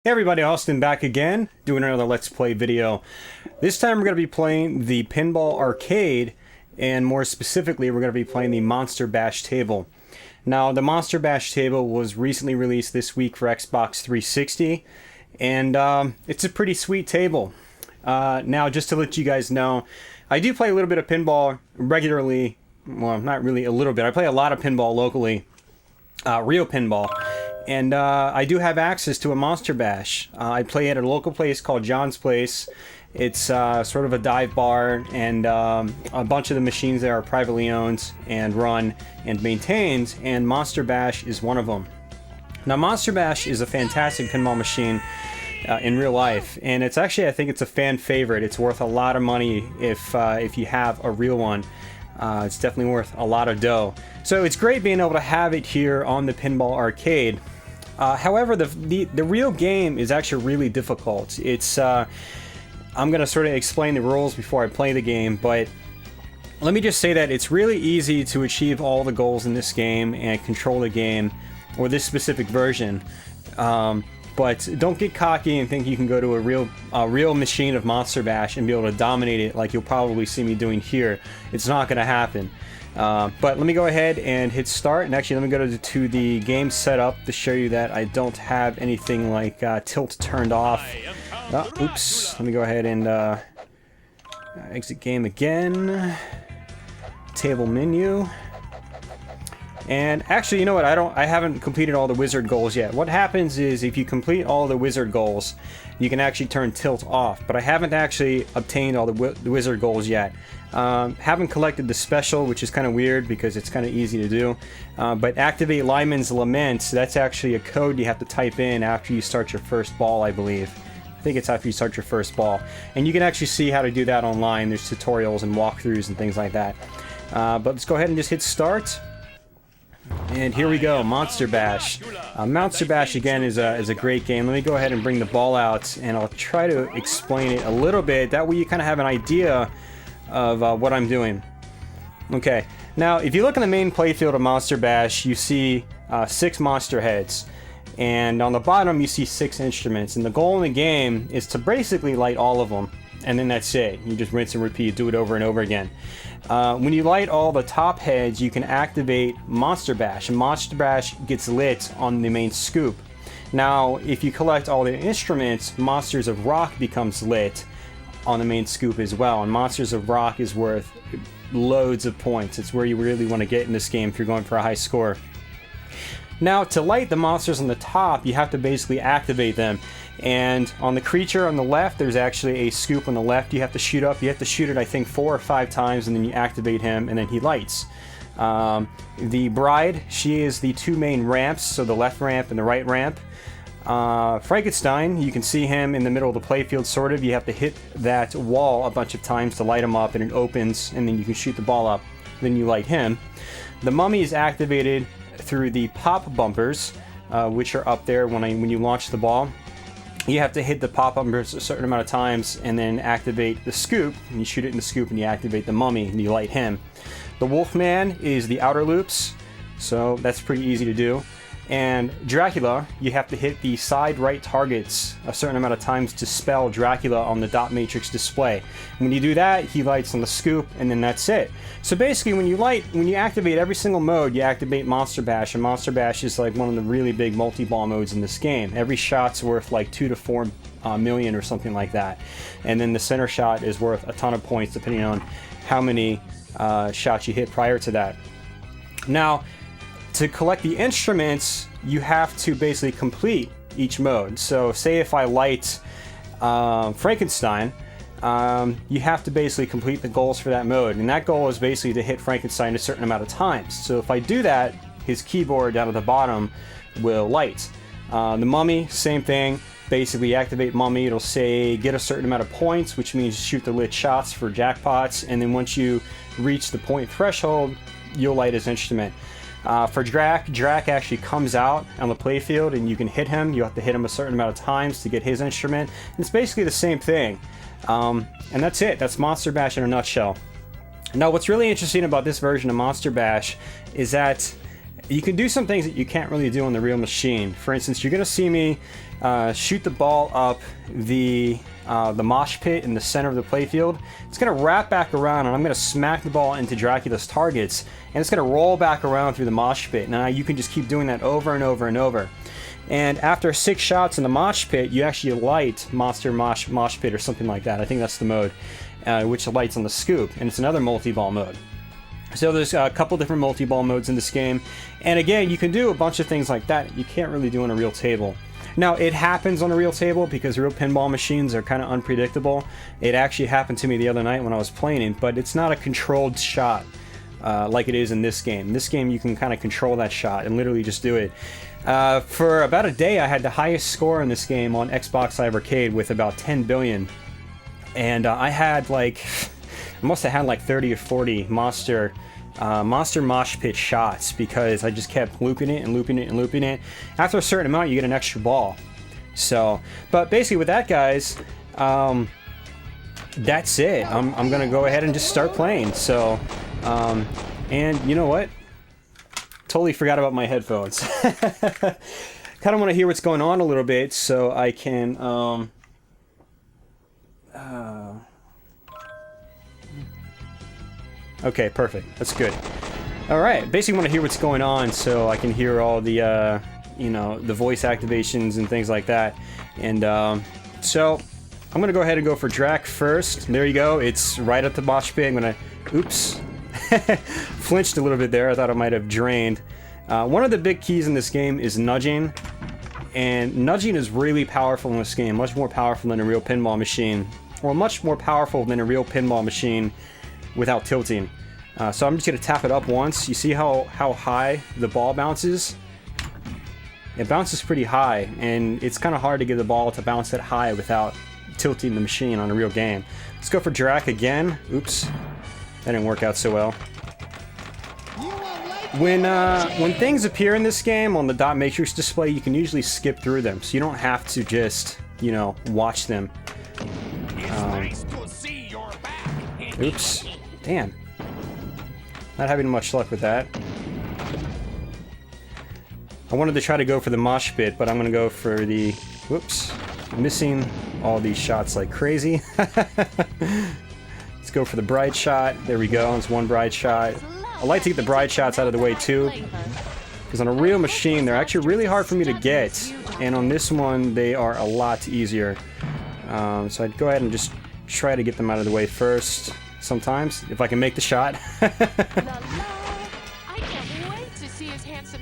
Hey everybody, Austin back again, doing another Let's Play video. This time we're going to be playing the Pinball Arcade, and more specifically we're going to be playing the Monster Bash table. Now the Monster Bash table was recently released this week for Xbox 360, and it's a pretty sweet table. Now just to let you guys know, I do play a little bit of pinball regularly, well not really a little bit, I play a lot of pinball locally, real pinball. And I do have access to a Monster Bash. I play at a local place called John's Place. It's sort of a dive bar, and a bunch of the machines there are privately owned and run and maintained, and Monster Bash is one of them. Now Monster Bash is a fantastic pinball machine in real life, and it's actually, I think it's a fan favorite. It's worth a lot of money if you have a real one. It's definitely worth a lot of dough. So it's great being able to have it here on the Pinball Arcade. However, the real game is actually really difficult. It's I'm going to sort of explain the rules before I play the game, but let me just say that it's really easy to achieve all the goals in this game and control the game, or this specific version. But don't get cocky and think you can go to a real machine of Monster Bash and be able to dominate it like you'll probably see me doing here. It's not going to happen. But let me go ahead and hit start, and actually let me go to the game setup to show you that I don't have anything like tilt turned off. Oops, let me go ahead and exit game again, table menu. And actually, you know what, I haven't completed all the wizard goals yet. What happens is if you complete all the wizard goals, you can actually turn tilt off, but I haven't actually obtained all the wizard goals yet. Haven't collected the special, which is kind of weird because it's kind of easy to do. But activate Lyman's Lament, that's actually a code you have to type in after you start your first ball, I believe. I think it's after you start your first ball. And you can actually see how to do that online. There's tutorials and walkthroughs and things like that. But let's go ahead and just hit start. And here we go, Monster Bash. Monster Bash again is a great game. Let me go ahead and bring the ball out, and I'll try to explain it a little bit. That way you kind of have an idea of what I'm doing. Okay, now if you look in the main playfield of Monster Bash, you see 6 monster heads, and on the bottom you see 6 instruments, and the goal in the game is to basically light all of them, and then that's it. You just rinse and repeat, do it over and over again. When you light all the top heads, you can activate Monster Bash, and Monster Bash gets lit on the main scoop. Now if you collect all the instruments, Monsters of Rock becomes lit on the main scoop as well, and Monsters of Rock is worth loads of points. It's where you really want to get in this game if you're going for a high score. Now to light the monsters on the top, you have to basically activate them, and on the creature on the left there's actually a scoop on the left you have to shoot up. You have to shoot it I think 4 or 5 times, and then you activate him, and then he lights. The bride, she is the 2 main ramps, so the left ramp and the right ramp. Frankenstein, you can see him in the middle of the playfield, sort of. You have to hit that wall a bunch of times to light him up, and it opens, and then you can shoot the ball up. Then you light him. The mummy is activated through the pop bumpers, which are up there when you launch the ball. You have to hit the pop bumpers a certain amount of times, and then activate the scoop, and you shoot it in the scoop, and you activate the mummy, and you light him. The Wolfman is the outer loops, so that's pretty easy to do. And Dracula, you have to hit the side right targets a certain amount of times to spell Dracula on the dot matrix display. When you do that, he lights on the scoop, and then that's it. So basically when you activate every single mode, you activate Monster Bash, and Monster Bash is like one of the really big multi-ball modes in this game. Every shot's worth like 2 to 4 million or something like that. And then the center shot is worth a ton of points depending on how many shots you hit prior to that. Now, to collect the instruments, you have to basically complete each mode. So say if I light Frankenstein, you have to basically complete the goals for that mode, and that goal is basically to hit Frankenstein a certain amount of times. So if I do that, his keyboard down at the bottom will light. The mummy, same thing. Basically activate mummy, it'll say get a certain amount of points, which means shoot the lit shots for jackpots, and then once you reach the point threshold, you'll light his instrument. For Drac actually comes out on the playfield, and you can hit him. You have to hit him a certain amount of times to get his instrument. And it's basically the same thing. And that's it. That's Monster Bash in a nutshell. Now what's really interesting about this version of Monster Bash is that you can do some things that you can't really do on the real machine. For instance, you're going to see me shoot the ball up the mosh pit in the center of the playfield. It's going to wrap back around, and I'm going to smack the ball into Dracula's targets, and it's going to roll back around through the mosh pit. Now you can just keep doing that over and over and over. And after 6 shots in the mosh pit, you actually light Monster Mosh Pit or something like that. I think that's the mode, which lights on the scoop, and it's another multi-ball mode. So there's a couple different multi-ball modes in this game, and again, you can do a bunch of things like that you can't really do on a real table. Now, it happens on a real table because real pinball machines are kind of unpredictable. It actually happened to me the other night when I was playing it, but it's not a controlled shot like it is in this game. In this game, you can kind of control that shot and literally just do it. For about a day, I had the highest score in this game on Xbox Live Arcade with about 10 billion. And I had like, I must have had like 30 or 40 Monster Mosh Pit shots because I just kept looping it and looping it and looping it. After a certain amount, you get an extra ball. So, but basically with that, guys, that's it. I'm gonna go ahead and just start playing. So, and you know what? Totally forgot about my headphones. Kind of want to hear what's going on a little bit so I can, okay, perfect. That's good. Alright, basically want to hear what's going on so I can hear all the, you know, the voice activations and things like that. And, so, I'm going to go ahead and go for Drac first. There you go. It's right at the mosh pit. I'm going to, oops. Flinched a little bit there. I thought I might have drained. One of the big keys in this game is nudging. And nudging is really powerful in this game. Much more powerful than a real pinball machine. Or much more powerful than a real pinball machine without tilting. So I'm just going to tap it up once. You see how high the ball bounces? It bounces pretty high, and it's kind of hard to get the ball to bounce that high without tilting the machine on a real game. Let's go for Drac again. Oops. That didn't work out so well. When things appear in this game on the dot matrix display, you can usually skip through them, so you don't have to just, you know, watch them. Oops. Damn. Not having much luck with that. I wanted to try to go for the mosh pit, but I'm gonna go for the... Whoops. Missing all these shots like crazy. Let's go for the bright shot. There we go. It's one bright shot. I like to get the bright shots out of the way too, because on a real machine they're actually really hard for me to get, and on this one they are a lot easier. So I'd go ahead and just try to get them out of the way first. Sometimes, if I can make the shot.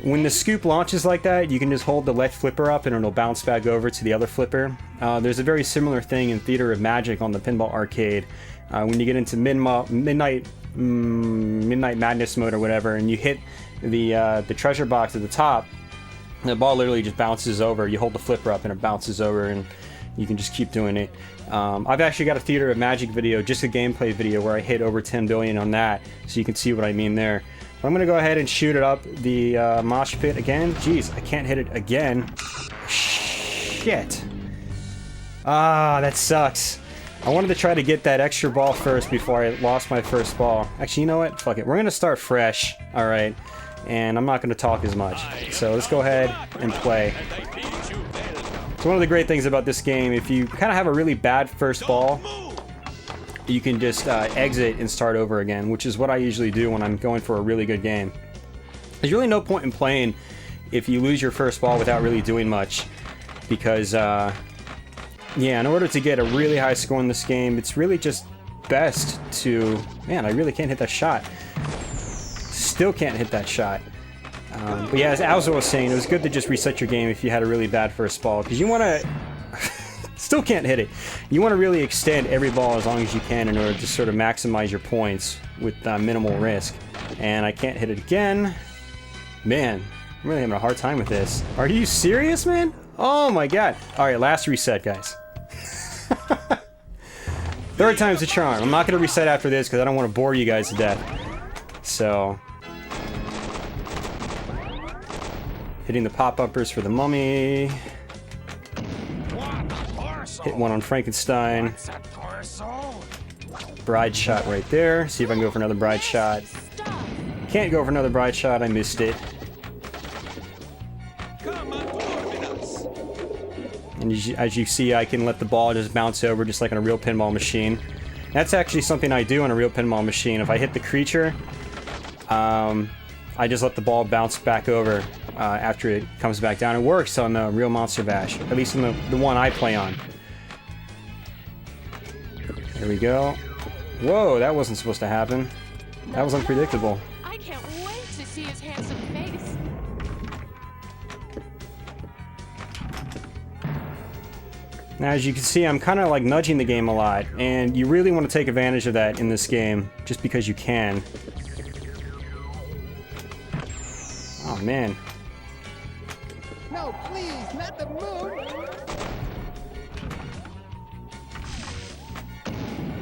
When the scoop launches like that, you can just hold the left flipper up and it'll bounce back over to the other flipper. There's a very similar thing in Theater of Magic on the Pinball Arcade. When you get into Midnight Madness mode or whatever, and you hit the treasure box at the top, the ball literally just bounces over. You hold the flipper up and it bounces over, and you can just keep doing it. I've actually got a Theater of Magic video, just a gameplay video, where I hit over 10 billion on that, so you can see what I mean there. But I'm going to go ahead and shoot it up the mosh pit again. Jeez, I can't hit it again. Shit. Ah, that sucks. I wanted to try to get that extra ball first before I lost my first ball. Actually, you know what? Fuck it. We're going to start fresh. Alright. And I'm not going to talk as much. So let's go ahead and play. So one of the great things about this game, if you kind of have a really bad first ball, you can just exit and start over again, which is what I usually do when I'm going for a really good game. There's really no point in playing if you lose your first ball without really doing much, because yeah, in order to get a really high score in this game, it's really just best to... Man, I really can't hit that shot. Still can't hit that shot. But yeah, as Alzo was saying, it was good to just reset your game if you had a really bad first ball, because you want to... Still can't hit it. You want to really extend every ball as long as you can in order to sort of maximize your points with minimal risk. And I can't hit it again. Man, I'm really having a hard time with this. Are you serious, man? Oh my god. Alright, last reset, guys. Third time's the charm. I'm not going to reset after this because I don't want to bore you guys to death. So... Hitting the pop-uppers for the mummy. Hit one on Frankenstein. Bride shot right there. See if I can go for another bride shot. Can't go for another bride shot. I missed it. And as you see, I can let the ball just bounce over just like on a real pinball machine. That's actually something I do on a real pinball machine. If I hit the creature, I just let the ball bounce back over after it comes back down. It works on the real Monster Bash, at least on the one I play on. There we go. Whoa, that wasn't supposed to happen. That was unpredictable. I can't wait to see his handsome face. Now, as you can see, I'm kind of like nudging the game a lot, and you really want to take advantage of that in this game, just because you can. Oh, man. No, please, not the moon.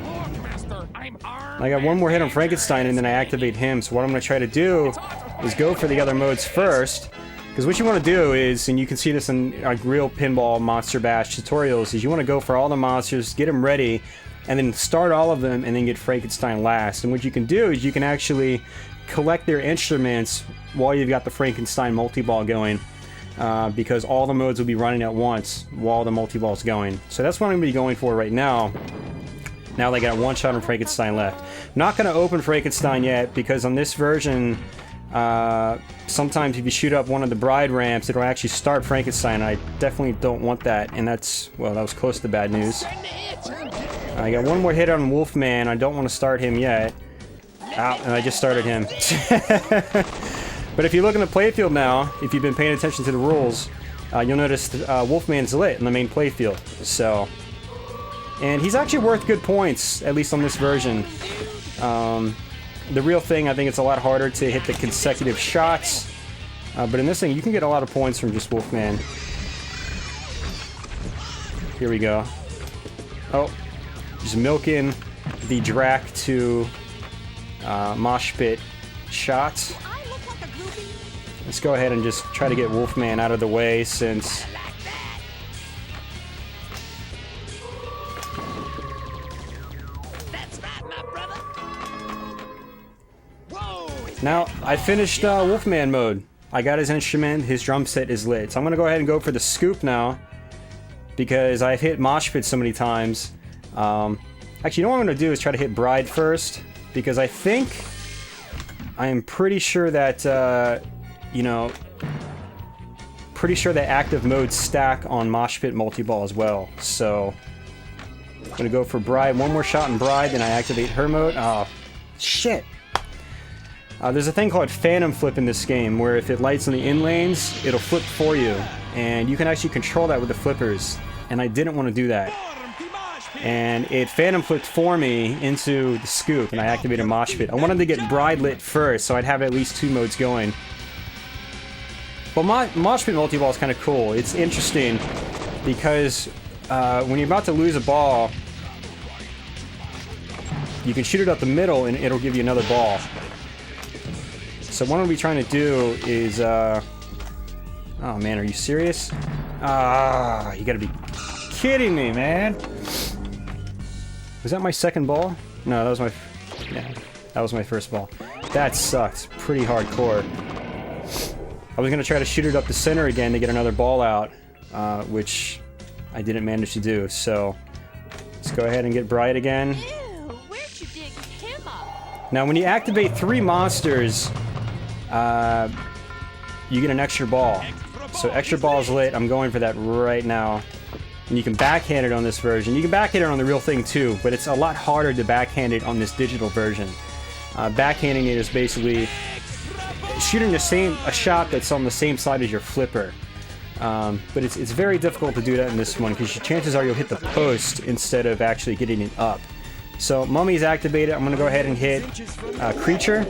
Look, Master, I'm armed. I got one more hit on Frankenstein, and then I activate him, so what I'm going to try to do is go for the other modes first. Because what you want to do is, and you can see this in like real pinball Monster Bash tutorials, is you want to go for all the monsters, get them ready, and then start all of them, and then get Frankenstein last. And what you can do is you can actually collect their instruments while you've got the Frankenstein multi-ball going, because all the modes will be running at once while the multi-ball is going. So that's what I'm going to be going for right now. Now they got one shot on Frankenstein left. Not going to open Frankenstein yet, because on this version, sometimes if you shoot up one of the bride ramps, it'll actually start Frankenstein. I definitely don't want that, and that's, well, that was close to bad news. I got one more hit on Wolfman. I don't want to start him yet. Ow, and I just started him. But if you look in the playfield now, if you've been paying attention to the rules, you'll notice Wolfman's lit in the main playfield. So, and he's actually worth good points, at least on this version. The real thing, I think it's a lot harder to hit the consecutive shots. But in this thing, you can get a lot of points from just Wolfman. Here we go. Oh, just milking the Drac to mosh pit shots. Let's go ahead and just try to get Wolfman out of the way, since now I finished Wolfman mode. I got his instrument, his drum set is lit. So I'm gonna go ahead and go for the scoop now, because I've hit mosh pit so many times. Actually, you know what I'm gonna do is try to hit Bride first, because I am pretty sure that pretty sure that active modes stack on mosh pit multi-ball as well. So I'm gonna go for Bride, one more shot in Bride, then I activate her mode. Oh, shit. There's a thing called Phantom Flip in this game, where if it lights on the in lanes, it'll flip for you. And you can actually control that with the flippers. And I didn't want to do that. And it Phantom Flipped for me into the scoop, and I activated Mosh Pit. I wanted to get Bride lit first, so I'd have at least two modes going. But Mosh Pit multi-ball is kind of cool. It's interesting, because when you're about to lose a ball, you can shoot it up the middle, and it'll give you another ball. So what I'm going to be trying to do is, oh man, are you serious? You gotta be kidding me, man. Was that my second ball? No, that was that was my first ball. That sucked pretty hardcore. I was going to try to shoot it up the center again to get another ball out, which I didn't manage to do. So let's go ahead and get Bride again. Ew, where'd you dig him up? Now when you activate 3 monsters, you get an extra ball. So extra ball is lit. I'm going for that right now. And you can backhand it on this version. You can backhand it on the real thing too, but it's a lot harder to backhand it on this digital version. Backhanding it is basically shooting a shot that's on the same side as your flipper. But it's very difficult to do that in this one, because chances are you'll hit the post instead of actually getting it up. So Mummy's activated. I'm going to go ahead and hit Creature.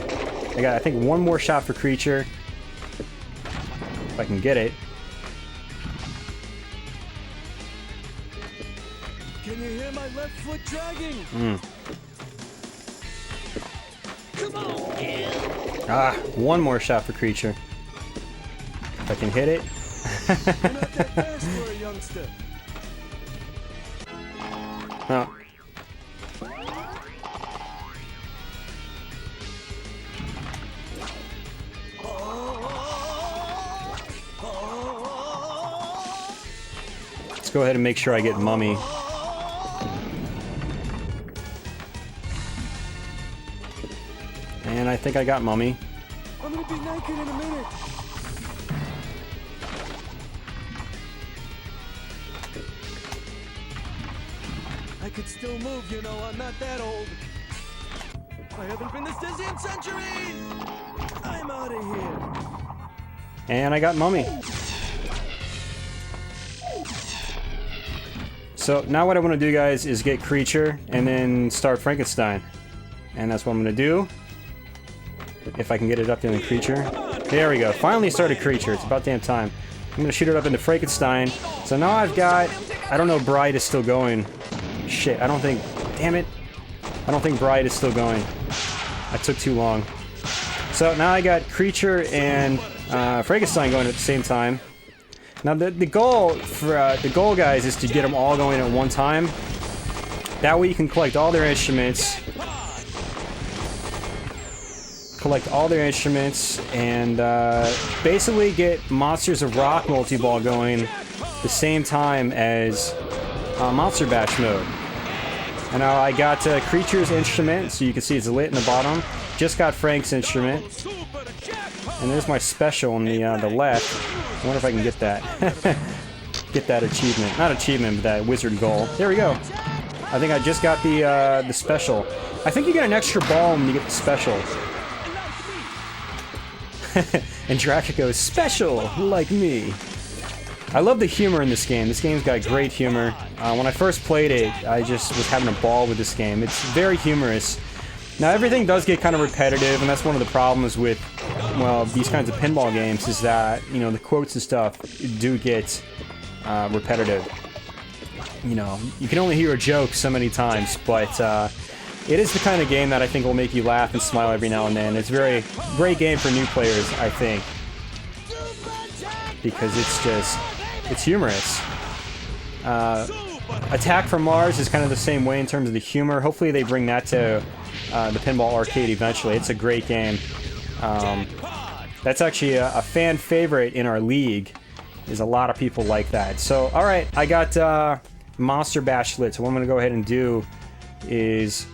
I got, I think, one more shot for Creature, if I can get it. Can you hear my left foot dragging? Come on, kid. One more shot for Creature. If I can hit it. You're not that fast for a youngster. Oh. go ahead and make sure I get Mummy. And I think I got Mummy. I'm gonna be naked in a minute. I could still move, you know, I'm not that old. I haven't been this dizzy in centuries! I'm out of here. And I got Mummy. So now what I want to do, guys, is get Creature and then start Frankenstein. And that's what I'm going to do. If I can get it up in the Creature. There we go. Finally started Creature. It's about damn time. I'm going to shoot it up into Frankenstein. So now I've got... I don't know if Bride is still going. Shit, I don't think... Damn it. I don't think Bride is still going. I took too long. So now I got Creature and Frankenstein going at the same time. Now the goal for guys, is to get them all going at one time. That way you can collect all their instruments. And basically get Monsters of Rock multi-ball going the same time as Monster Bash mode. And now I got Creature's instrument, so you can see it's lit in the bottom. Just got Frank's instrument. And there's my special on the left. I wonder if I can get that. Get that achievement. Not achievement, but that wizard goal. There we go. I think I just got the special. I think you get an extra ball when you get the special. And Dracula goes, special, like me. I love the humor in this game. This game's got great humor. When I first played it, I just was having a ball with this game. It's very humorous. Now, everything does get kind of repetitive, and that's one of the problems with, well, these kinds of pinball games, is that, you know, the quotes and stuff do get repetitive. You know, you can only hear a joke so many times, but it is the kind of game that I think will make you laugh and smile every now and then. It's a very great game for new players, I think, because it's humorous. Attack from Mars is kind of the same way in terms of the humor. Hopefully they bring that to the Pinball Arcade eventually. It's a great game. That's actually a fan favorite in our league. There's a lot of people like that. So, alright, I got Monster Bash lit. So what I'm going to go ahead and do is...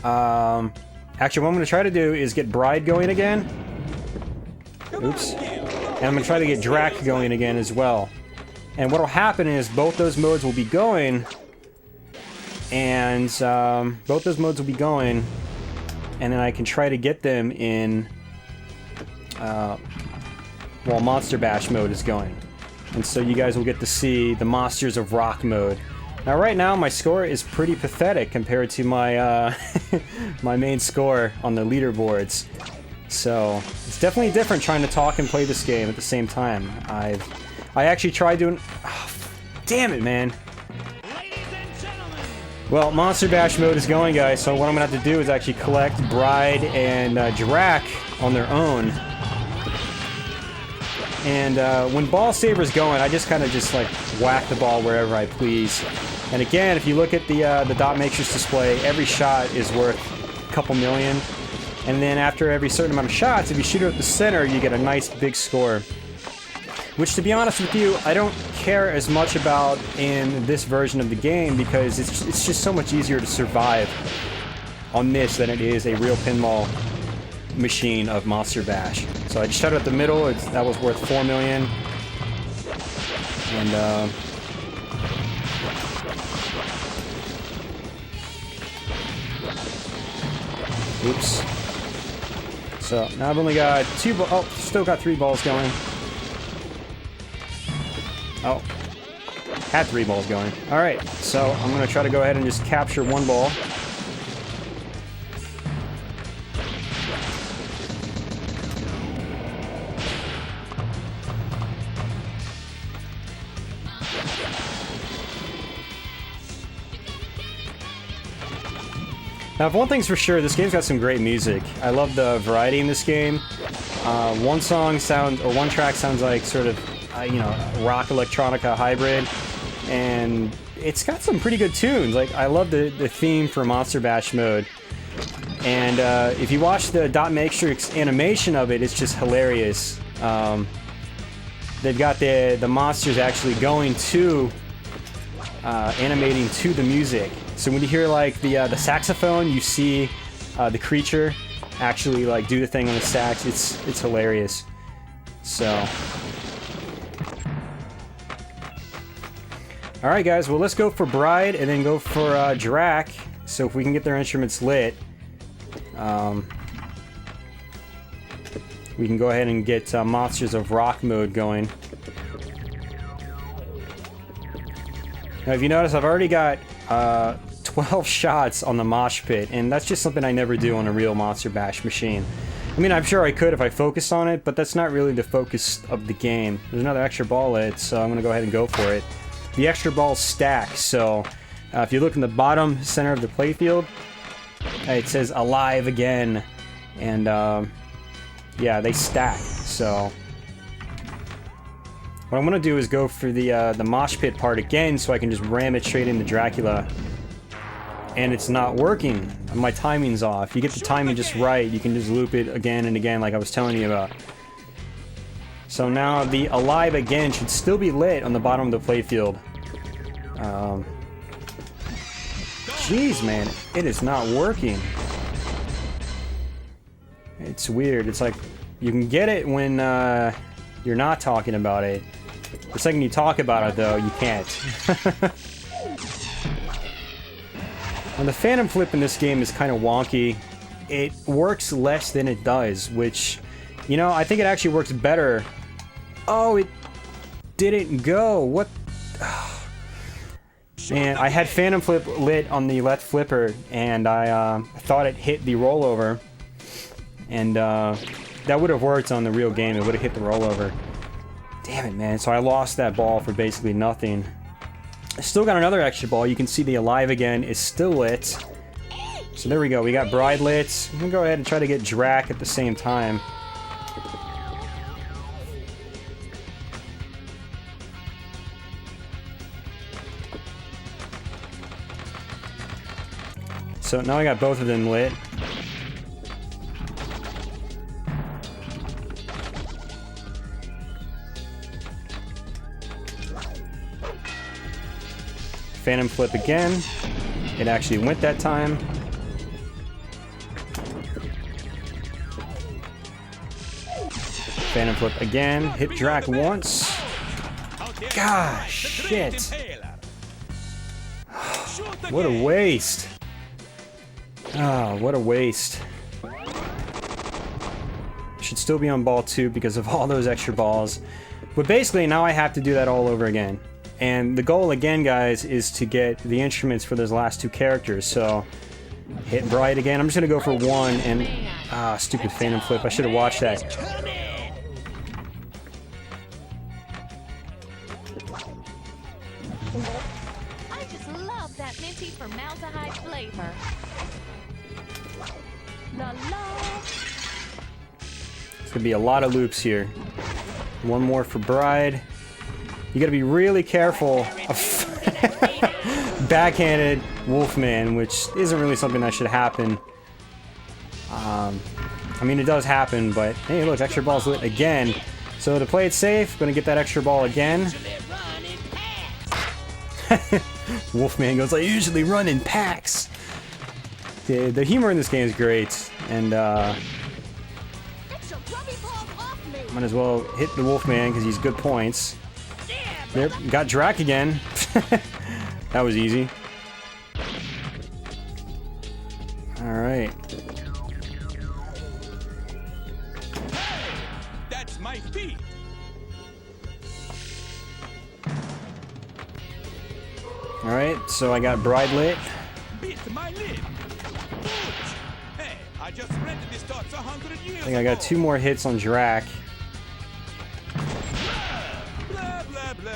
actually, what I'm going to try to do is get Bride going again. Oops. And I'm going to try to get Drac going again as well. And what will happen is both those modes will be going, and and then I can try to get them in while Monster Bash mode is going. And so you guys will get to see the Monsters of Rock mode. Now right now my score is pretty pathetic compared to my my main score on the leaderboards. So it's definitely different trying to talk and play this game at the same time. I actually tried doing... Oh, damn it, man. Well, Monster Bash mode is going, guys, so what I'm going to have to do is actually collect Bride and Drac on their own. And when Ball Saber's going, I just kind of like whack the ball wherever I please. And again, if you look at the dot matrix display, every shot is worth a couple million. And then after every certain amount of shots, if you shoot it at the center, you get a nice big score. Which, to be honest with you, I don't care as much about in this version of the game, because it's just so much easier to survive on this than it is a real pinball machine of Monster Bash. So I just shot it at the middle. That was worth 4 million. And oops. So now I've only got 2 balls. Oh, still got 3 balls going. Oh, had 3 balls going. Alright, so I'm going to try to go ahead and just capture 1 ball. Now, if one thing's for sure, this game's got some great music. I love the variety in this game. One track sounds like sort of, you know, rock electronica hybrid, and it's got some pretty good tunes. Like, I love the theme for Monster Bash mode, and if you watch the dot matrix animation of it, it's just hilarious. The they've got the monsters actually going to animating to the music. So when you hear like the saxophone, you see the creature actually like do the thing on the sax. It's hilarious. So, all right, guys. Well, let's go for Bride and then go for Drac. So if we can get their instruments lit, we can go ahead and get Monsters of Rock mode going. Now, if you notice, I've already got 12 shots on the mosh pit, and that's just something I never do on a real Monster Bash machine. I mean, I'm sure I could if I focused on it, but that's not really the focus of the game. There's another extra ball lit, so I'm going to go ahead and go for it. The extra balls stack, so if you look in the bottom center of the playfield, it says alive again, and yeah, they stack. So what I'm gonna do is go for the mosh pit part again, so I can just ram it straight into Dracula. And it's not working. My timing's off. You get the timing just right, you can just loop it again and again, like I was telling you about. So now the alive again should still be lit on the bottom of the playfield. Jeez, man, it is not working. It's weird. It's like you can get it when you're not talking about it. The second you talk about it, though, you can't. And the Phantom Flip in this game is kind of wonky. It works less than it does, which, you know, I think it actually works better. Oh, it didn't go. What? Man, I had Phantom Flip lit on the left flipper, and I thought it hit the rollover. And that would have worked on the real game. It would have hit the rollover. Damn it, man. So I lost that ball for basically nothing. I still got another extra ball. You can see the alive again is still lit. So there we go. We got Bride lit. We can go ahead and try to get Drac at the same time. So now I got both of them lit. Phantom Flip again. It actually went that time. Phantom Flip again. Hit Drac once. Gosh, shit. What a waste. Oh, what a waste. Should still be on ball 2 because of all those extra balls. But basically, now I have to do that all over again. And the goal again, guys, is to get the instruments for those last 2 characters. So, hit Bride again. I'm just gonna go for 1 and... Ah, stupid Phantom Flip. I should have watched that. I just love that minty formaldehyde flavor. La la. There's gonna be a lot of loops here. One more for Bride. You gotta be really careful of backhanded Wolfman, which isn't really something that should happen. I mean, it does happen, but hey, look, extra ball's lit again. So to play it safe, gonna get that extra ball again. Wolfman goes, I usually run in packs. The humor in this game is great, and might as well hit the Wolfman because he's good points. Yep, got Drac again. That was easy. Alright. That's my feet. Alright, so I got Bride lit. Beat my lid. Hey, I just rented this torch 100 years I think I got 2 more hits on Drac. Blah, blah, blah.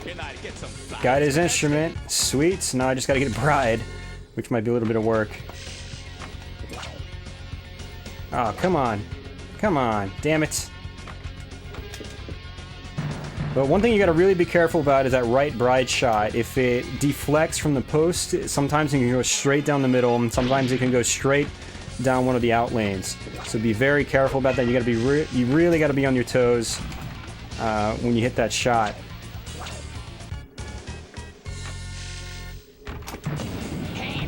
Can I get some flowers? Got his instrument. Sweet. So now I just gotta get a Bride, which might be a little bit of work. Oh, come on. Come on. Damn it. But one thing you gotta really be careful about is that right Bride shot. If it deflects from the post, sometimes it can go straight down the middle, and sometimes it can go straight down one of the out lanes. So be very careful about that. You gotta be you really gotta be on your toes when you hit that shot.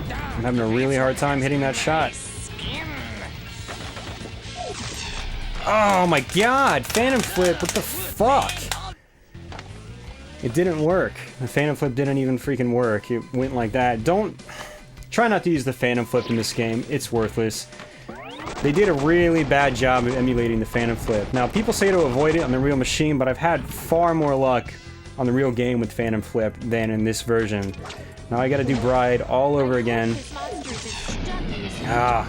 I'm having a really hard time hitting that shot. Oh my god! Phantom Flip, what the fuck? It didn't work. The Phantom Flip didn't even freaking work. It went like that. Try not to use the Phantom Flip in this game. It's worthless. They did a really bad job of emulating the Phantom Flip. Now, people say to avoid it on the real machine, but I've had far more luck on the real game with Phantom Flip than in this version. Now I gotta do Bride all over again. I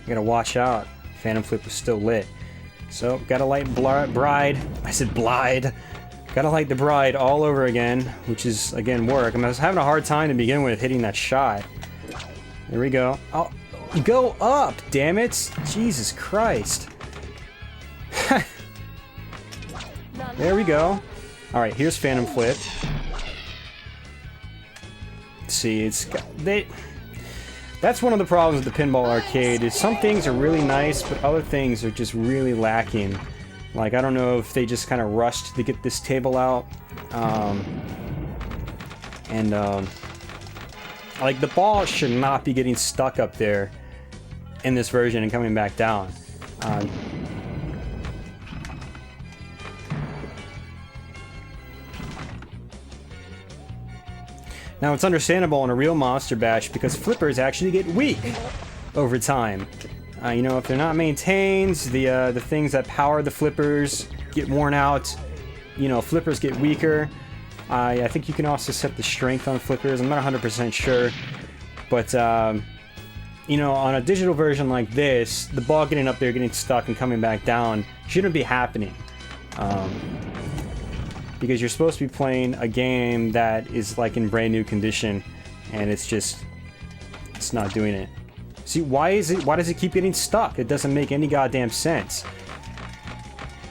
gotta watch out. Phantom Flip was still lit. So, gotta light Bride. I said Blide. Gotta light the Bride all over again, which is, again, work. I was having a hard time to begin with hitting that shot. There we go. Oh, go up, damn it! Jesus Christ. There we go. Alright, here's Phantom Flip. Let's see, that's one of the problems with the Pinball Arcade, is some things are really nice, but other things are just really lacking. Like, I don't know if they just kind of rushed to get this table out. Like, the ball should not be getting stuck up there in this version and coming back down. Now, it's understandable in a real Monster Bash because flippers actually get weak over time. You know, if they're not maintained, the things that power the flippers get worn out. You know, flippers get weaker. I think you can also set the strength on flippers. I'm not 100% sure. But, you know, on a digital version like this, the ball getting up there, getting stuck, and coming back down shouldn't be happening. Because you're supposed to be playing a game that is like in brand new condition, and it's not doing it. See, why does it keep getting stuck? It doesn't make any goddamn sense.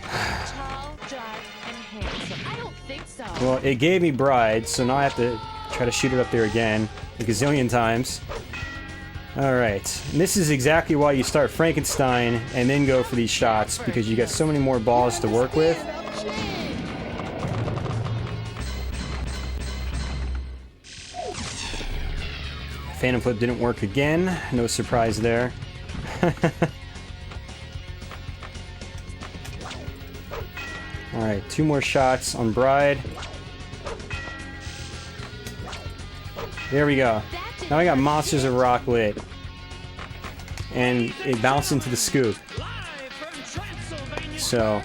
Tall, dark, and handsome. I don't think so. Well, it gave me Bride, so now I have to try to shoot it up there again a gazillion times. Alright, and this is exactly why you start Frankenstein and then go for these shots, because you got so many more balls to work with. Phantom Flip didn't work again. No surprise there. Alright, 2 more shots on Bride. There we go. Now I got Monsters of Rock lit. And it bounced into the scoop. So,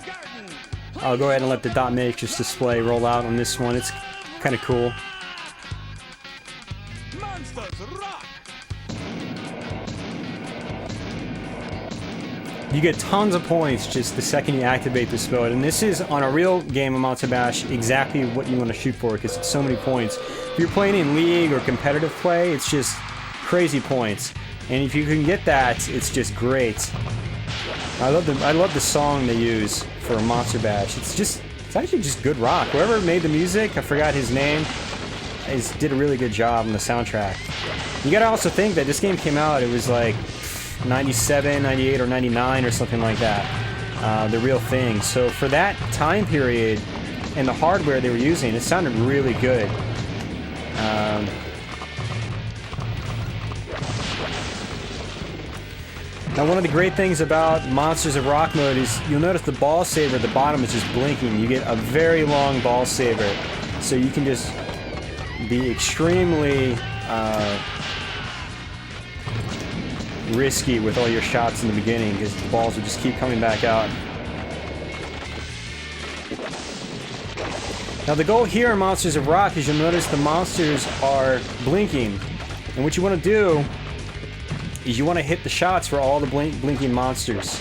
I'll go ahead and let the dot matrix display roll out on this one. It's kind of cool. You get tons of points just the second you activate this mode, and this is, on a real game of Monster Bash, exactly what you want to shoot for, because it's so many points. If you're playing in League or competitive play, it's just crazy points. And if you can get that, it's just great. I love the song they use for Monster Bash. It's actually just good rock. Whoever made the music, I forgot his name, did a really good job on the soundtrack. You gotta also think that this game came out, it was like 97, 98, or 99 or something like that. The real thing. So for that time period and the hardware they were using, it sounded really good. Now, one of the great things about Monsters of Rock mode is you'll notice the ball saver at the bottom is just blinking. You get a very long ball saver, so you can just be extremely risky with all your shots in the beginning, because the balls will just keep coming back out. Now, the goal here in Monsters of Rock is you'll notice the monsters are blinking, and what you want to do is you want to hit the shots for all the blinking monsters.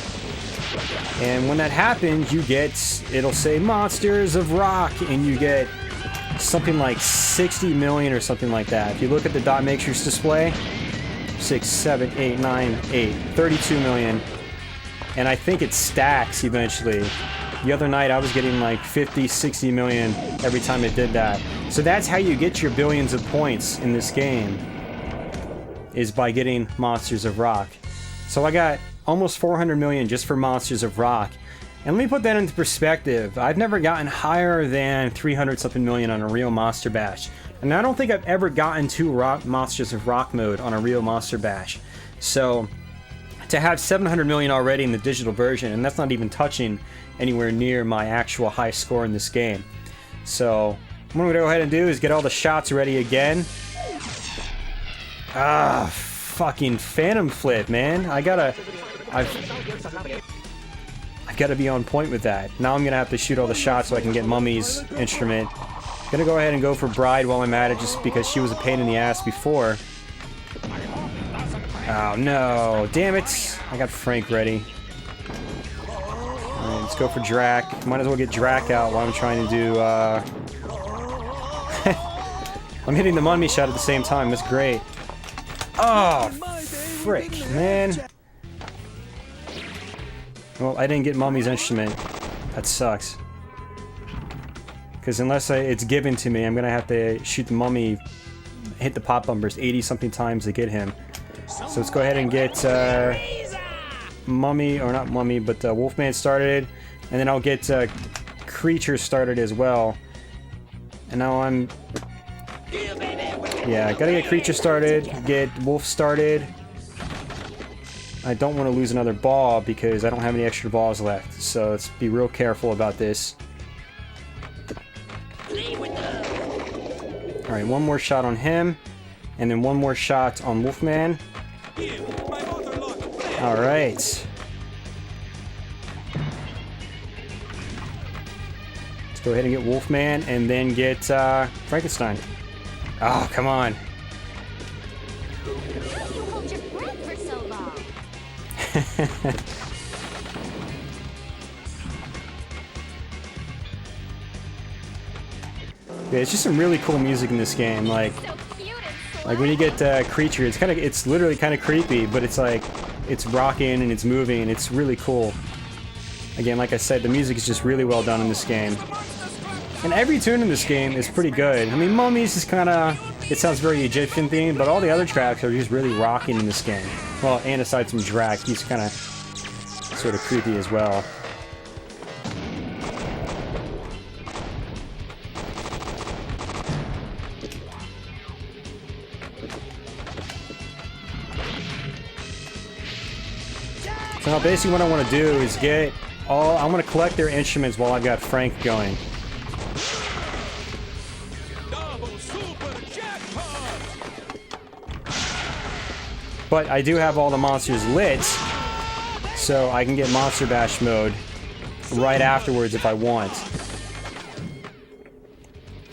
And when that happens, it'll say Monsters of Rock, and you get something like 60 million or something like that. If you look at the dot matrix display, 6, 7, 8, 9, 8, 32 million. And I think it stacks eventually. The other night I was getting like 50, 60 million every time it did that. So that's how you get your billions of points in this game, is by getting Monsters of Rock. So I got almost 400 million just for Monsters of Rock. And let me put that into perspective. I've never gotten higher than 300 something million on a real Monster Bash. And I don't think I've ever gotten to Monsters of Rock mode on a real Monster Bash. So to have 700 million already in the digital version, and that's not even touching anywhere near my actual high score in this game. So what I'm gonna go ahead and do is get all the shots ready again. Ah, fucking Phantom Flip, man. I've gotta be on point with that. Now I'm gonna have to shoot all the shots so I can get Mummy's instrument. Gonna go ahead and go for Bride while I'm at it, just because she was a pain in the ass before. Oh no, damn it. I got Frank ready. Alright, let's go for Drac. Might as well get Drac out while I'm trying to do, I'm hitting the Mummy shot at the same time, that's great. Oh, frick, man. Well, I didn't get Mummy's instrument. That sucks. Because unless it's given to me, I'm gonna have to shoot the Mummy, hit the pop bumpers 80-something times to get him. So let's go ahead and get Mummy, or not Mummy, but Wolfman started, and then I'll get Creature started as well. And now I'm... yeah, gotta get Creature started, get Wolf started. I don't want to lose another ball because I don't have any extra balls left, so let's be real careful about this. Alright, one more shot on him, and then one more shot on Wolfman. Alright. Let's go ahead and get Wolfman, and then get Frankenstein. Oh, come on. You hold your breath for so long. Yeah, it's just some really cool music in this game. Like So cute and when you get Creature, it's literally kind of creepy, but it's like it's rocking and it's moving and it's really cool. Again, like I said, the music is just really well done in this game. And every tune in this game is pretty good. I mean, Mummies is kind of, it sounds very Egyptian themed, but all the other tracks are just really rocking in this game. Well, and aside from Drac, he's kind of sort of creepy as well. So now basically what I want to do is get all, I want to collect their instruments while I've got Frank going. But I do have all the monsters lit, so I can get Monster Bash mode right afterwards if I want.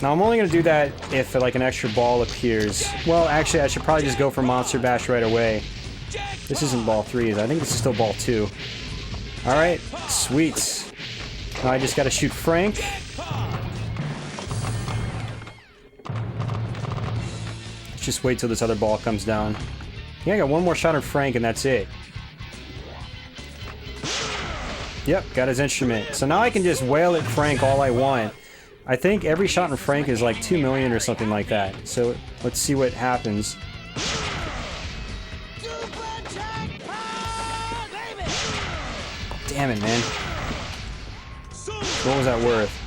Now I'm only going to do that if like an extra ball appears. Well, actually I should probably just go for Monster Bash right away. This isn't ball 3, I think this is still ball 2. Alright, sweet. Now I just got to shoot Frank. Let's just wait till this other ball comes down. Yeah, I got one more shot on Frank and that's it. Yep, got his instrument. So now I can just wail at Frank all I want. I think every shot on Frank is like 2 million or something like that. So let's see what happens. Damn it, man. What was that worth?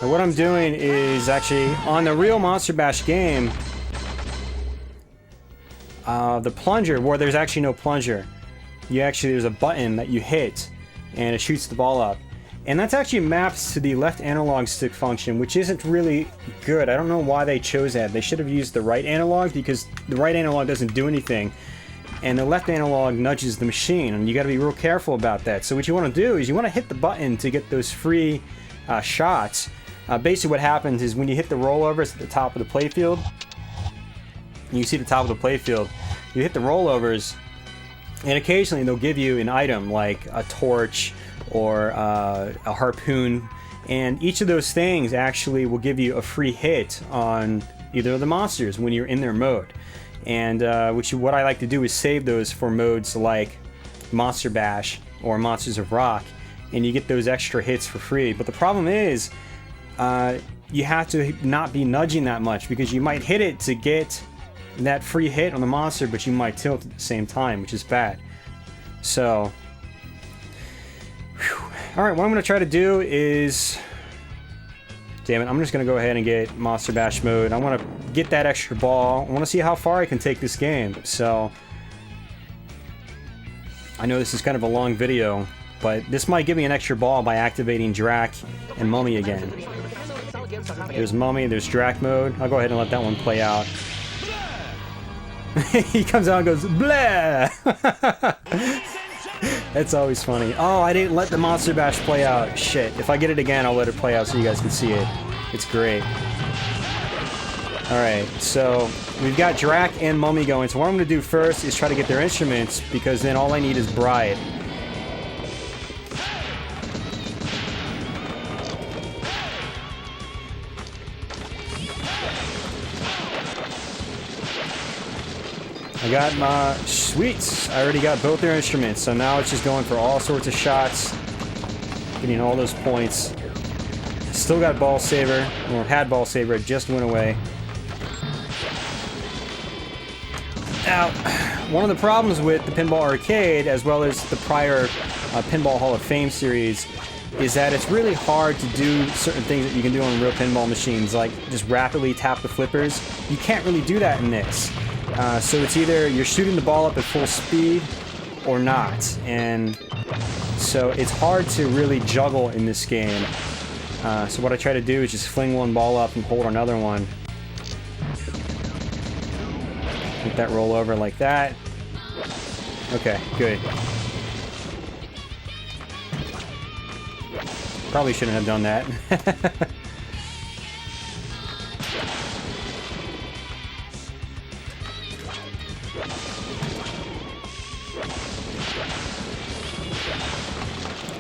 And what I'm doing is actually, on the real Monster Bash game, the plunger, where there's actually no plunger, there's a button that you hit, and it shoots the ball up. And that's actually maps to the left analog stick function, which isn't really good. I don't know why they chose that. They should have used the right analog, because the right analog doesn't do anything. And the left analog nudges the machine, and you got to be real careful about that. So what you want to do is you want to hit the button to get those free shots. Basically what happens is when you hit the rollovers at the top of the playfield, you see the top of the playfield, you hit the rollovers, and occasionally they'll give you an item like a torch or a harpoon, and each of those things actually will give you a free hit on either of the monsters when you're in their mode. And what I like to do is save those for modes like Monster Bash or Monsters of Rock, and you get those extra hits for free. But the problem is, you have to not be nudging that much, because you might hit it to get that free hit on the monster, but you might tilt at the same time, which is bad. So, alright, what I'm going to try to do is... Damn it, I'm just going to go ahead and get Monster Bash mode. I want to get that extra ball. I want to see how far I can take this game. So, I know this is kind of a long video, but this might give me an extra ball by activating Drac and Mummy again. There's Mummy, there's Drac mode. I'll go ahead and let that one play out. He comes out and goes, blah! That's always funny. Oh, I didn't let the Monster Bash play out. Shit. If I get it again, I'll let it play out so you guys can see it. It's great. Alright, so we've got Drac and Mummy going. So what I'm going to do first is try to get their instruments, because then all I need is Bride. I got my sweets. I already got both their instruments, so now it's just going for all sorts of shots, getting all those points. Still got Ball Saber, or had Ball Saber, it just went away. Now, one of the problems with the Pinball Arcade, as well as the prior Pinball Hall of Fame series, is that it's really hard to do certain things that you can do on real pinball machines, like just rapidly tap the flippers. You can't really do that in this. So it's either you're shooting the ball up at full speed or not, and so it's hard to really juggle in this game. So what I try to do is just fling one ball up and hold another one. Make that roll over like that. Okay, good. Probably shouldn't have done that.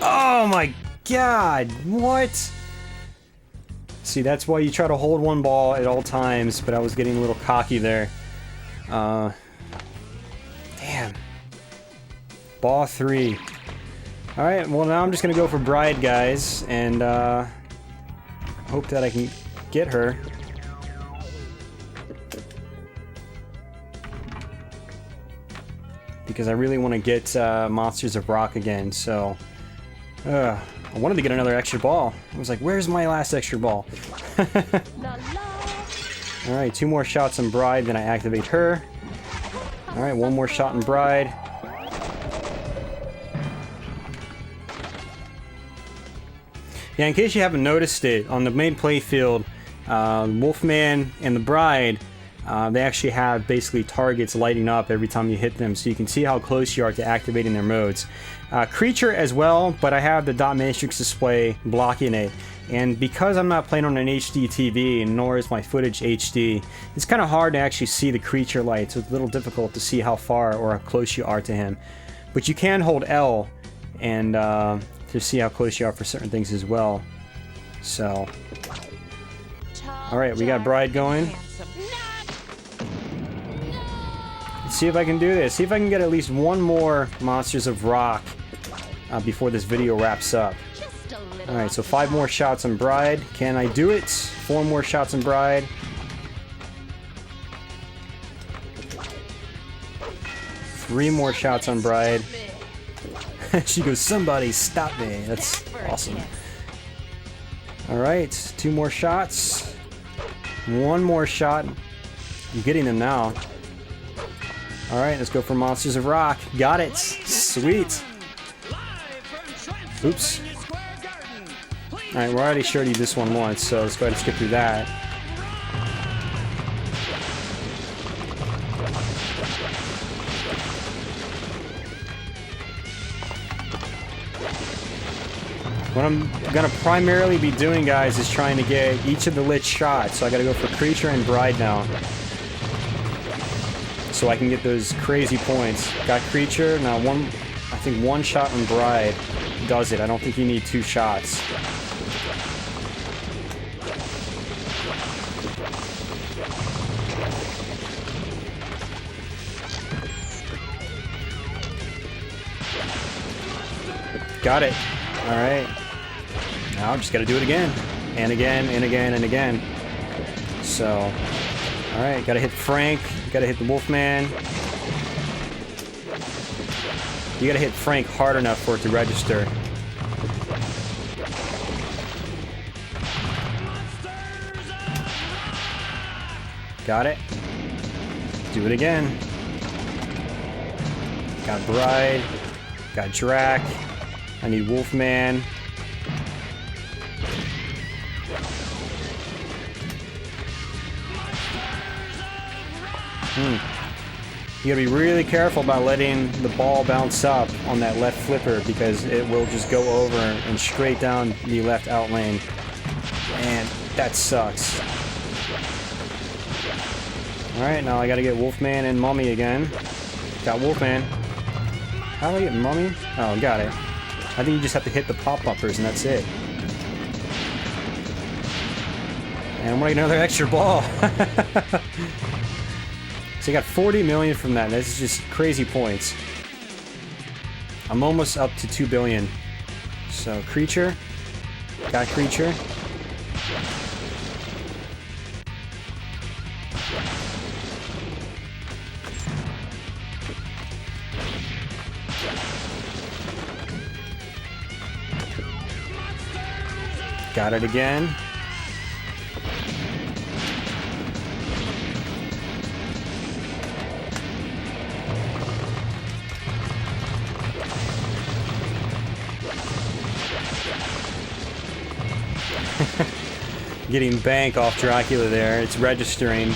Oh my god, what? See, that's why you try to hold one ball at all times, but I was getting a little cocky there. Damn. Ball 3. Alright, well now I'm just gonna go for Bride, guys, and hope that I can get her. Because I really want to get Monsters of Rock again, so... I wanted to get another extra ball. I was like, where's my last extra ball? Alright, 2 more shots on Bride, then I activate her. Alright, 1 more shot on Bride. Yeah, in case you haven't noticed it, on the main playfield, Wolfman and the Bride, they actually have basically targets lighting up every time you hit them, so you can see how close you are to activating their modes. Creature as well, but I have the dot matrix display blocking it, and because I'm not playing on an HD TV, nor is my footage HD, it's kind of hard to actually see the creature light, so it's a little difficult to see how far or how close you are to him. But you can hold L and to see how close you are for certain things as well. So, alright, we got Bride going. Let's see if I can do this. See if I can get at least 1 more Monsters of Rock before this video wraps up. Alright, so 5 more shots on Bride. Can I do it? 4 more shots on Bride. 3 more shots on Bride. She goes, somebody stop me. That's awesome. Alright, 2 more shots. 1 more shot. I'm getting them now. Alright, let's go for Monsters of Rock. Got it! Sweet! Oops. Alright, we're already showed you this one once, so let's go ahead and skip through that. What I'm gonna primarily be doing, guys, is trying to get each of the lit shots. So I gotta go for Creature and Bride now, so I can get those crazy points. Got Creature, now I think 1 shot on Bride does it. I don't think you need 2 shots. Got it. Alright. Now I'm just gotta do it again. And again, and again, and again. So, alright, gotta hit Frank. Gotta hit the Wolfman. You gotta hit Frank hard enough for it to register. Got it. Do it again. Got Bride. Got Drac. I need Wolfman. You gotta be really careful about letting the ball bounce up on that left flipper because it will just go over and straight down the left out lane. And that sucks. Alright, now I gotta get Wolfman and Mummy again. Got Wolfman. How do I get Mummy? Oh, got it. I think you just have to hit the pop-uppers and that's it. And we're getting another extra ball. So you got 40 million from that. That's just crazy points. I'm almost up to 2 billion. So, creature. Got creature. Got it again. Getting bank off Dracula there. It's registering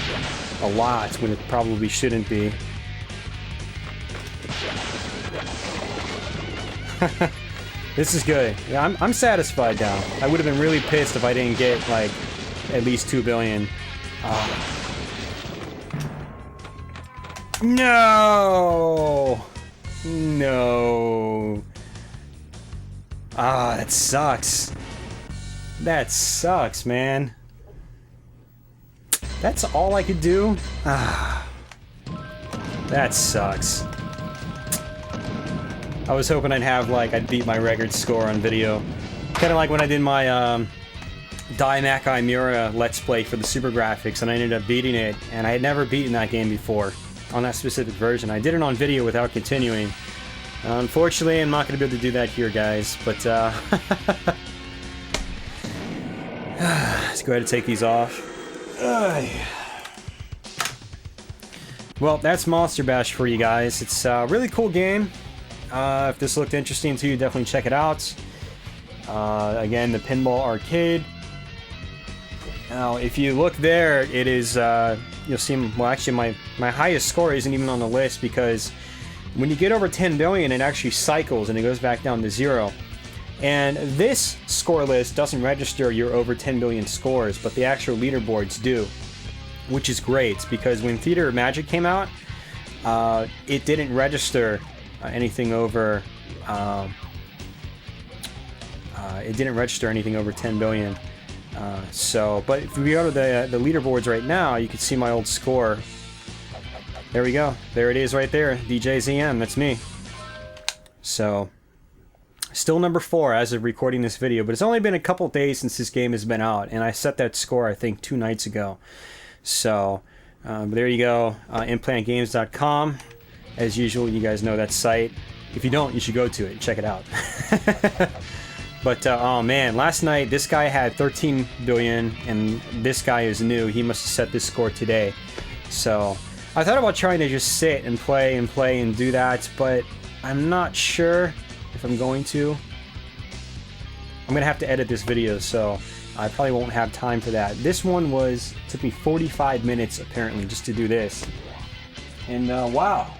a lot when it probably shouldn't be. This is good. Yeah, I'm satisfied now. I would have been really pissed if I didn't get, like, at least 2 billion. No! No. That sucks. That sucks, man. That's all I could do? That sucks. I was hoping I'd beat my record score on video. Kind of like when I did my Daimakai Miura Let's Play for the Super Graphics, and I ended up beating it, and I had never beaten that game before on that specific version. I did it on video without continuing. Unfortunately, I'm not going to be able to do that here, guys, but let's go ahead and take these off. Well, that's Monster Bash for you guys. It's a really cool game. If this looked interesting to you, definitely check it out. Again, the Pinball Arcade. Now, if you look there, it is, you'll see, well, actually, my highest score isn't even on the list because when you get over 10 billion, it actually cycles and it goes back down to 0. And this score list doesn't register your over 10 billion scores, but the actual leaderboards do, which is great because when Theater of Magic came out, it didn't register anything over. It didn't register anything over 10 billion. But if we go to the leaderboards right now, you can see my old score. There we go. There it is right there. DJZM. That's me. So, still number 4 as of recording this video, but it's only been a couple days since this game has been out, and I set that score I think 2 nights ago. So, there you go. implantgames.com. As usual, you guys know that site. If you don't, you should go to it and check it out. But, oh man, last night this guy had 13 billion, and this guy is new. He must have set this score today. So, I thought about trying to just sit and play and do that, but I'm not sure if I'm going to. I'm going to have to edit this video, so I probably won't have time for that. This one took me 45 minutes apparently just to do this. And wow,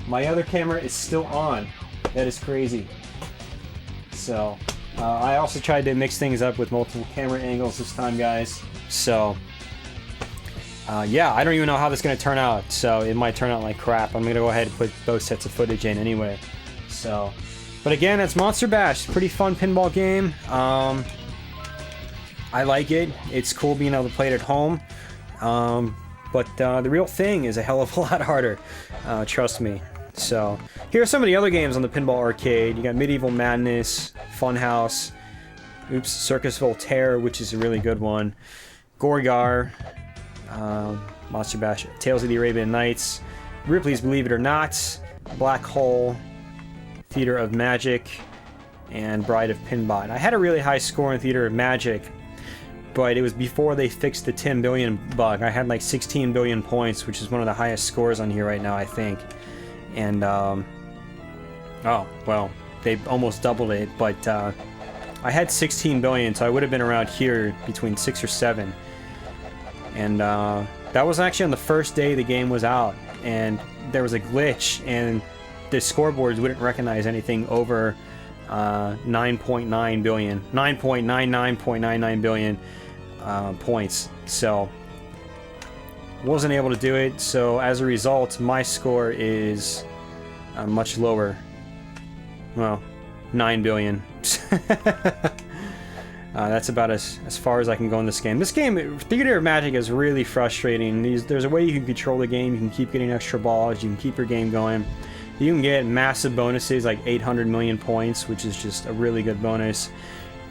my other camera is still on. That is crazy. So, I also tried to mix things up with multiple camera angles this time, guys. So, yeah, I don't even know how this is going to turn out. So, it might turn out like crap. I'm going to go ahead and put both sets of footage in anyway. So, but again, that's Monster Bash. Pretty fun pinball game. I like it. It's cool being able to play it at home. But the real thing is a hell of a lot harder. Trust me. So, here are some of the other games on the Pinball Arcade. You got Medieval Madness, Funhouse, Circus Voltaire, which is a really good one, Gorgar, Monster Bash, Tales of the Arabian Nights, Ripley's Believe It or Not, Black Hole, Theater of Magic, and Bride of Pinbot. I had a really high score in Theater of Magic, but it was before they fixed the 10 billion bug. I had like 16 billion points, which is one of the highest scores on here right now, I think. And, oh, well, they almost doubled it, but I had 16 billion, so I would have been around here between 6 or 7. And that was actually on the first day the game was out, and there was a glitch, and the scoreboards wouldn't recognize anything over 9.9 billion, 9.99.99 billion points. So wasn't able to do it. So as a result, my score is much lower. Well, 9 billion. That's about as far as I can go in this game. This game, Theater of Magic, is really frustrating. There's a way you can control the game. You can keep getting extra balls. You can keep your game going. You can get massive bonuses like 800 million points, which is just a really good bonus.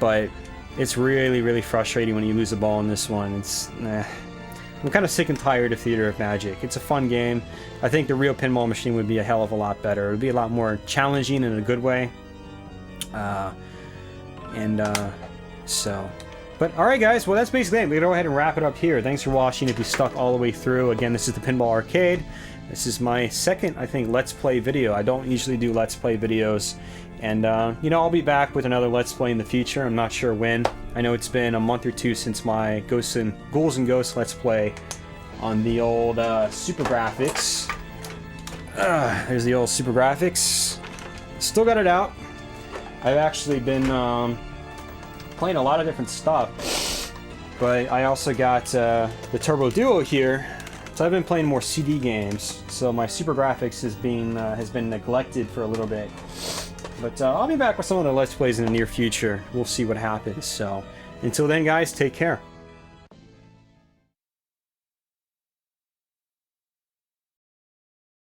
But it's really, really frustrating when you lose a ball in this one. I'm kind of sick and tired of Theater of Magic. It's a fun game. I think the real pinball machine would be a hell of a lot better. It would be a lot more challenging in a good way. But alright guys, well that's basically it. We're going to go ahead and wrap it up here. Thanks for watching if you stuck all the way through. Again, this is the Pinball Arcade. This is my second, I think, Let's Play video. I don't usually do Let's Play videos. And, you know, I'll be back with another Let's Play in the future. I'm not sure when. I know it's been a month or two since my Ghouls and Ghosts Let's Play on the old Super Graphics. There's the old Super Graphics. Still got it out. I've actually been playing a lot of different stuff. But I also got the Turbo Duo here. So I've been playing more CD games, so my Super Graphics has been neglected for a little bit. But I'll be back with some of the Let's Plays in the near future. We'll see what happens. So until then, guys, take care.